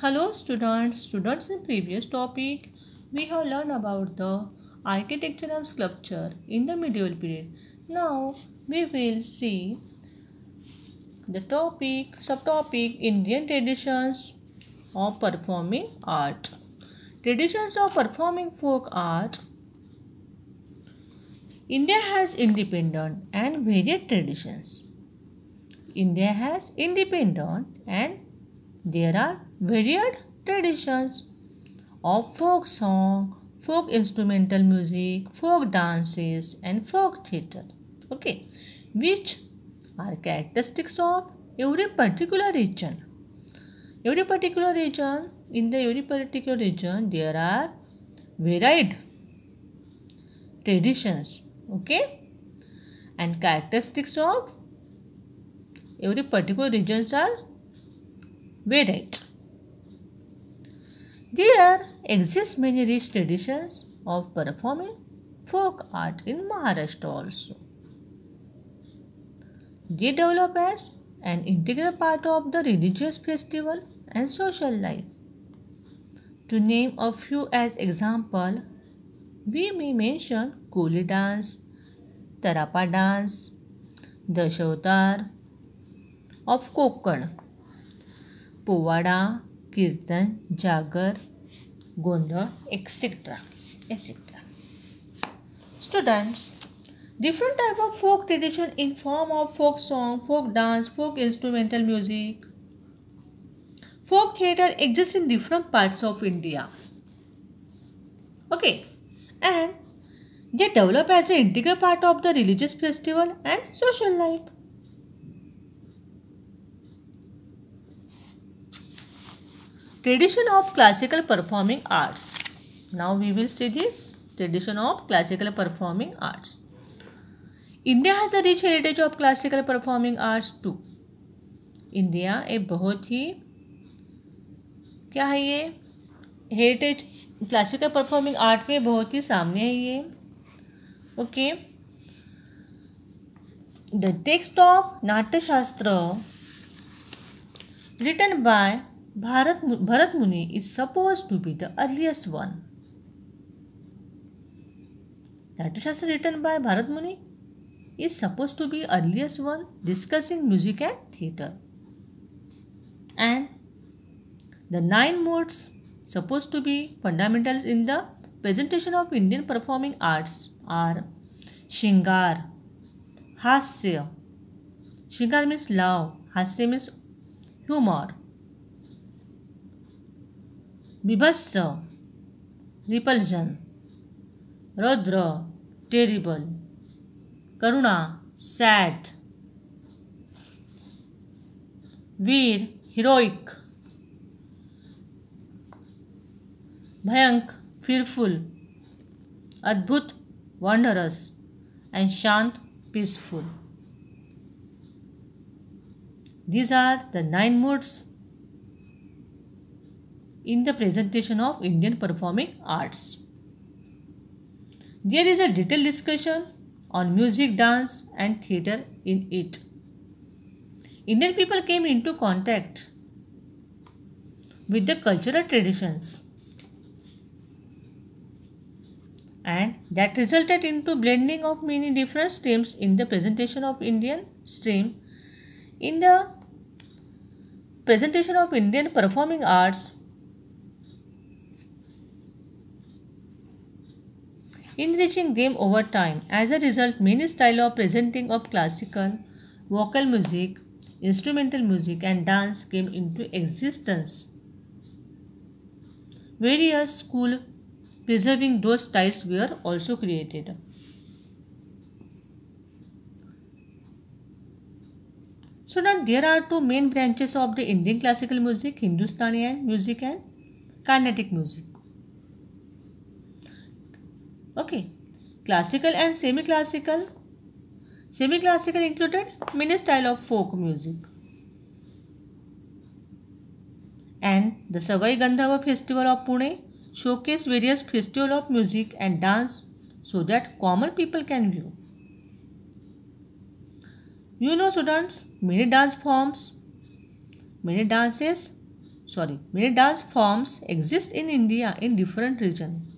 Hello students. Students, in previous topic we have learned about the architecture of sculpture in the medieval period. Now we will see the subtopic Indian traditions of performing art. Traditions of performing folk art. India has independent and varied traditions. India has independent and there are varied traditions of folk song, folk instrumental music, folk dances and folk theatre. Okay, which are characteristics of every particular region. In every particular region there are varied traditions. Okay, and characteristics of every particular regions are varied. There exist many rich traditions of performing folk art in Maharashtra also. They develop as an integral part of the religious festival and social life. To name a few as example, we may mention Koli dance, Tarapa dance, Dashavatar of Konkan, Povada, Kirtan, Jagar, Gondal, etc. Students, different type of folk tradition in form of folk song, folk dance, folk instrumental music, folk theatre exist in different parts of India. Okay, and they develop as an integral part of the religious festival and social life. Tradition of classical performing arts. Now we will see this tradition of classical performing arts. India has a rich heritage of classical performing arts too. India एक बहुत ही क्या है ये heritage classical performing art में बहुत ही सामने है ये. Okay, the text of Natyashastra written by Bharat Muni is supposed to be the earliest one. Natyashastra written by Bharat Muni is supposed to be earliest one discussing music and theatre. And the 9 modes supposed to be fundamentals in the presentation of Indian performing arts are Shingar, Hasya. Shingar means love, Hasya means humor, Bibhasa, repulsion, Rudra, terrible, Karuna, sad, Veer, heroic, Bhayank, fearful, Adbhut, wondrous, and Shant, peaceful. These are the 9 modes in the presentation of Indian performing arts. There is a detailed discussion on music, dance and theatre in it. Indian people came into contact with the cultural traditions and that resulted into blending of many different streams in the presentation of Indian stream. In the presentation of Indian performing arts, enriching them over time. As a result, many styles of presenting of classical, vocal music, instrumental music and dance came into existence. Various schools preserving those styles were also created. So now there are 2 main branches of the Indian classical music, Hindustani and music and Carnatic music. Okay, classical and semi-classical. Semi-classical included many styles of folk music. And the Savai Gandharva festival of Pune showcase various festivals of music and dance so that common people can view. You know students, many dance forms, many dances Many dance forms exist in India in different regions.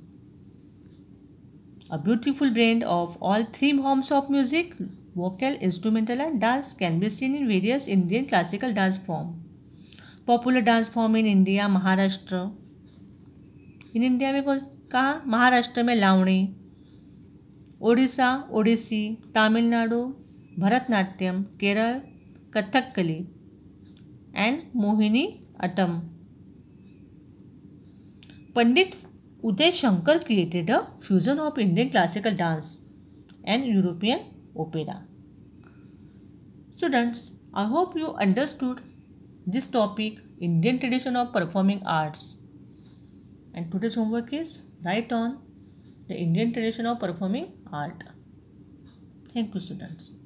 A beautiful blend of all three forms of music, vocal, instrumental and dance can be seen in various Indian classical dance forms. Popular dance form in India, Maharashtra. In India में कहाँ? महाराष्ट्र में लावणी, Odisha Odissi, Tamil Nadu Bharatanatyam, Kerala Kathakali and Mohini Attam. Pandit Uday Shankar created a fusion of Indian classical dance and European opera. Students, I hope you understood this topic, Indian tradition of performing arts. And today's homework is write on the Indian tradition of performing art. Thank you, students.